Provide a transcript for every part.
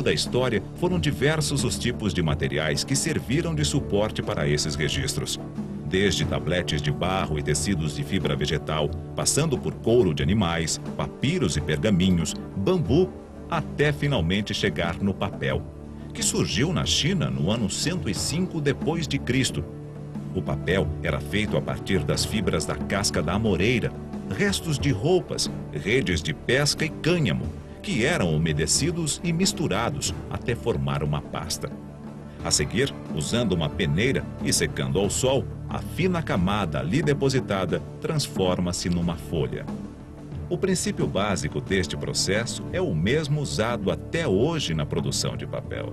longo da história, foram diversos os tipos de materiais que serviram de suporte para esses registros. Desde tabletes de barro e tecidos de fibra vegetal, passando por couro de animais, papiros e pergaminhos, bambu, até finalmente chegar no papel, que surgiu na China no ano 105 depois de Cristo. O papel era feito a partir das fibras da casca da amoreira, restos de roupas, redes de pesca e cânhamo, que eram umedecidos e misturados até formar uma pasta. A seguir, usando uma peneira e secando ao sol, a fina camada ali depositada transforma-se numa folha. O princípio básico deste processo é o mesmo usado até hoje na produção de papel.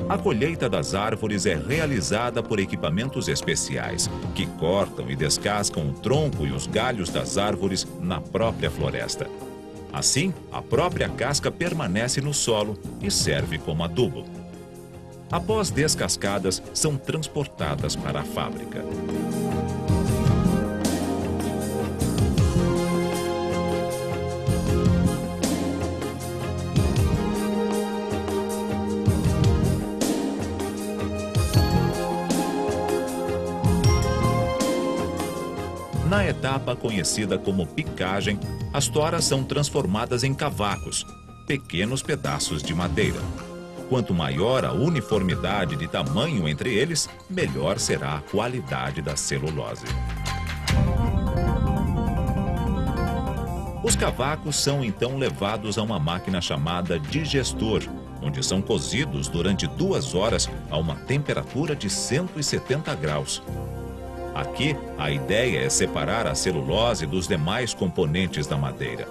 A colheita das árvores é realizada por equipamentos especiais, que cortam e descascam o tronco e os galhos das árvores na própria floresta. Assim, a própria casca permanece no solo e serve como adubo. Após descascadas, são transportadas para a fábrica. Na etapa conhecida como picagem, as toras são transformadas em cavacos, pequenos pedaços de madeira. Quanto maior a uniformidade de tamanho entre eles, melhor será a qualidade da celulose. Os cavacos são então levados a uma máquina chamada digestor, onde são cozidos durante 2 horas a uma temperatura de 170 graus. Aqui, a ideia é separar a celulose dos demais componentes da madeira.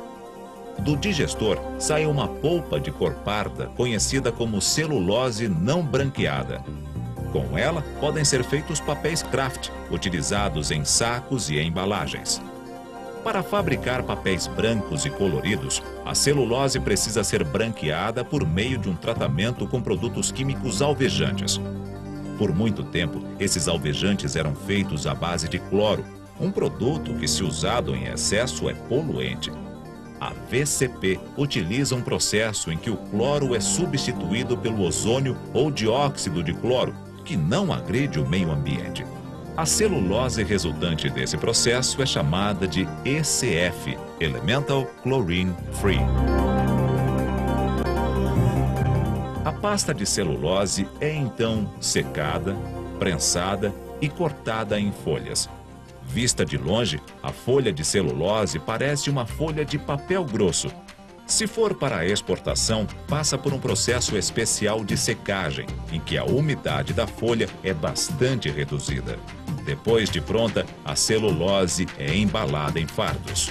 Do digestor sai uma polpa de cor parda, conhecida como celulose não branqueada. Com ela, podem ser feitos papéis craft, utilizados em sacos e embalagens. Para fabricar papéis brancos e coloridos, a celulose precisa ser branqueada por meio de um tratamento com produtos químicos alvejantes. Por muito tempo, esses alvejantes eram feitos à base de cloro, um produto que, se usado em excesso, é poluente. A VCP utiliza um processo em que o cloro é substituído pelo ozônio ou dióxido de cloro, que não agride o meio ambiente. A celulose resultante desse processo é chamada de ECF, Elemental Chlorine Free. A pasta de celulose é então secada, prensada e cortada em folhas. Vista de longe, a folha de celulose parece uma folha de papel grosso. Se for para a exportação, passa por um processo especial de secagem, em que a umidade da folha é bastante reduzida. Depois de pronta, a celulose é embalada em fardos.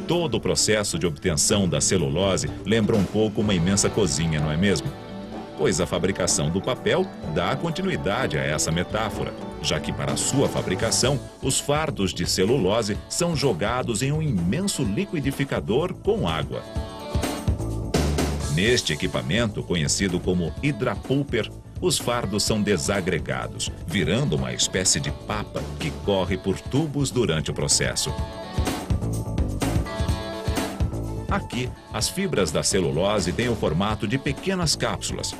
Todo o processo de obtenção da celulose lembra um pouco uma imensa cozinha, não é mesmo? Pois a fabricação do papel dá continuidade a essa metáfora, já que para sua fabricação, os fardos de celulose são jogados em um imenso liquidificador com água. Neste equipamento, conhecido como hidrapulper, os fardos são desagregados, virando uma espécie de papa que corre por tubos durante o processo. Aqui, as fibras da celulose têm o formato de pequenas cápsulas.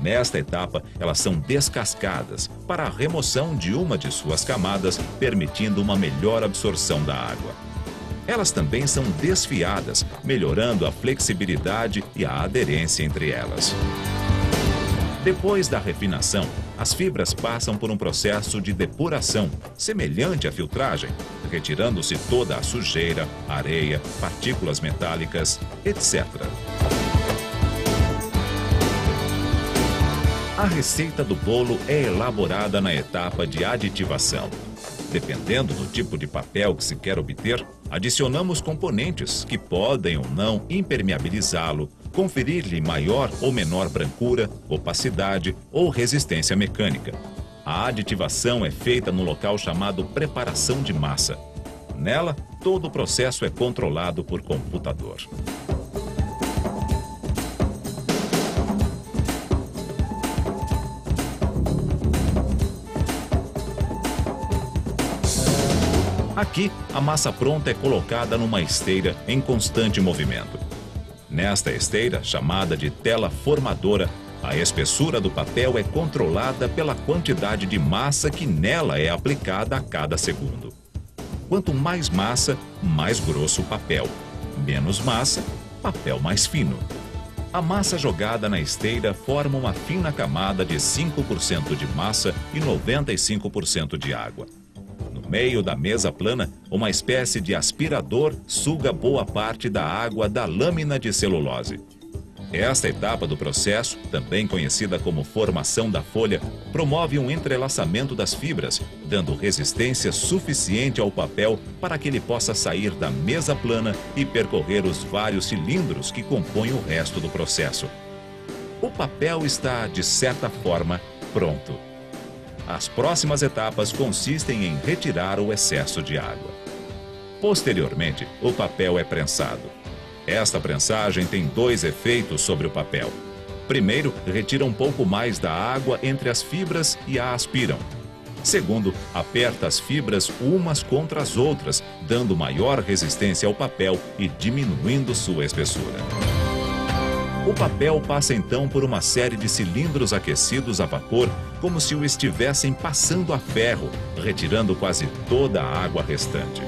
Nesta etapa, elas são descascadas para a remoção de uma de suas camadas, permitindo uma melhor absorção da água. Elas também são desfiadas, melhorando a flexibilidade e a aderência entre elas. Depois da refinação, as fibras passam por um processo de depuração, semelhante à filtragem, retirando-se toda a sujeira, areia, partículas metálicas, etc. A receita do bolo é elaborada na etapa de aditivação. Dependendo do tipo de papel que se quer obter, adicionamos componentes que podem ou não impermeabilizá-lo, conferir-lhe maior ou menor brancura, opacidade ou resistência mecânica. A aditivação é feita no local chamado preparação de massa. Nela, todo o processo é controlado por computador. Aqui, a massa pronta é colocada numa esteira em constante movimento. Nesta esteira, chamada de tela formadora, a espessura do papel é controlada pela quantidade de massa que nela é aplicada a cada segundo. Quanto mais massa, mais grosso o papel. Menos massa, papel mais fino. A massa jogada na esteira forma uma fina camada de 5% de massa e 95% de água. No meio da mesa plana, uma espécie de aspirador suga boa parte da água da lâmina de celulose. Esta etapa do processo, também conhecida como formação da folha, promove um entrelaçamento das fibras, dando resistência suficiente ao papel para que ele possa sair da mesa plana e percorrer os vários cilindros que compõem o resto do processo. O papel está, de certa forma, pronto. As próximas etapas consistem em retirar o excesso de água. Posteriormente, o papel é prensado. Esta prensagem tem dois efeitos sobre o papel. Primeiro, retira um pouco mais da água entre as fibras e a aspiram. Segundo, aperta as fibras umas contra as outras, dando maior resistência ao papel e diminuindo sua espessura. O papel passa então por uma série de cilindros aquecidos a vapor, como se o estivessem passando a ferro, retirando quase toda a água restante.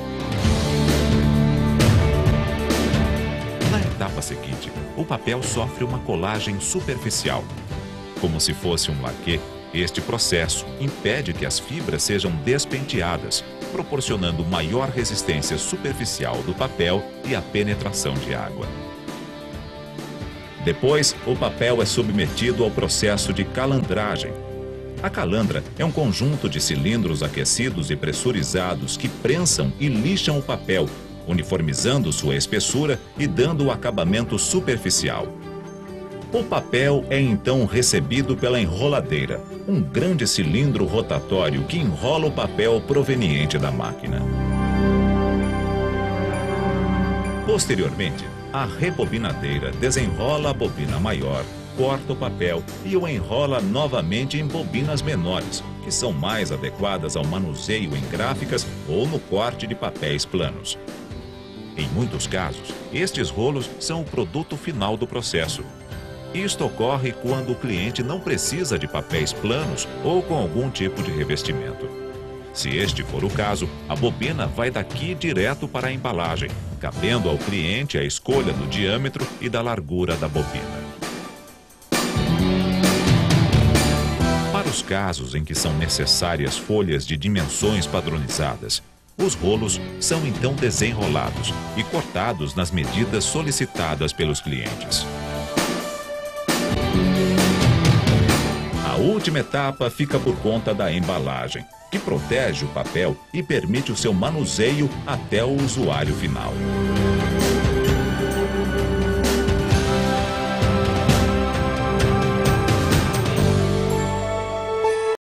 Na etapa seguinte, o papel sofre uma colagem superficial. Como se fosse um laquê, este processo impede que as fibras sejam despenteadas, proporcionando maior resistência superficial do papel e a penetração de água. Depois, o papel é submetido ao processo de calandragem. A calandra é um conjunto de cilindros aquecidos e pressurizados que prensam e lixam o papel, uniformizando sua espessura e dando o acabamento superficial. O papel é então recebido pela enroladeira, um grande cilindro rotatório que enrola o papel proveniente da máquina. Posteriormente, a rebobinadeira desenrola a bobina maior, corta o papel e o enrola novamente em bobinas menores, que são mais adequadas ao manuseio em gráficas ou no corte de papéis planos. Em muitos casos, estes rolos são o produto final do processo. Isto ocorre quando o cliente não precisa de papéis planos ou com algum tipo de revestimento. Se este for o caso, a bobina vai daqui direto para a embalagem, cabendo ao cliente a escolha do diâmetro e da largura da bobina. Para os casos em que são necessárias folhas de dimensões padronizadas, os rolos são então desenrolados e cortados nas medidas solicitadas pelos clientes. A última etapa fica por conta da embalagem, que protege o papel e permite o seu manuseio até o usuário final.